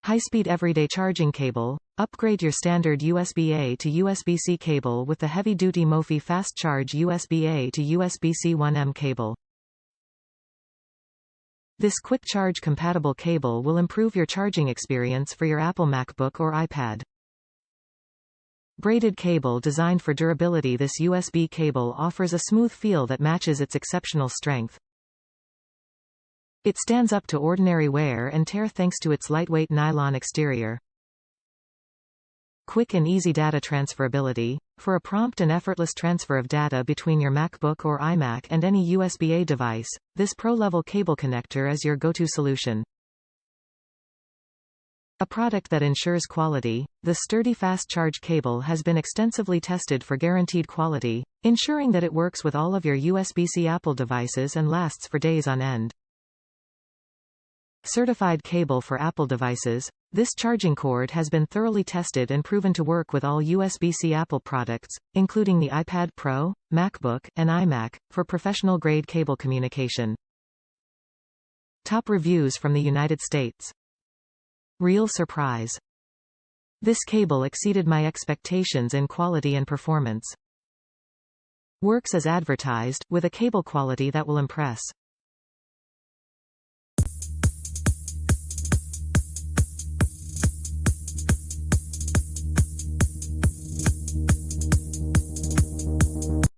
High-speed everyday charging cable. Upgrade your standard USB-A to USB-C cable with the heavy-duty mophie fast charge USB-A to USB-C 1M cable. This quick charge compatible cable will improve your charging experience for your Apple MacBook or iPad. Braided cable designed for durability. This USB cable offers a smooth feel that matches its exceptional strength. It stands up to ordinary wear and tear thanks to its lightweight nylon exterior. Quick and easy data transferability. For a prompt and effortless transfer of data between your MacBook or iMac and any USB-A device, this pro-level cable connector is your go-to solution. A product that ensures quality. The sturdy fast charge cable has been extensively tested for guaranteed quality, ensuring that it works with all of your USB-C Apple devices and lasts for days on end. Certified cable for Apple devices. This charging cord has been thoroughly tested and proven to work with all USB-C Apple products, including the iPad Pro, MacBook, and iMac, for professional-grade cable communication. Top reviews from the United States. Real surprise. This cable exceeded my expectations in quality and performance. Works as advertised, with a cable quality that will impress.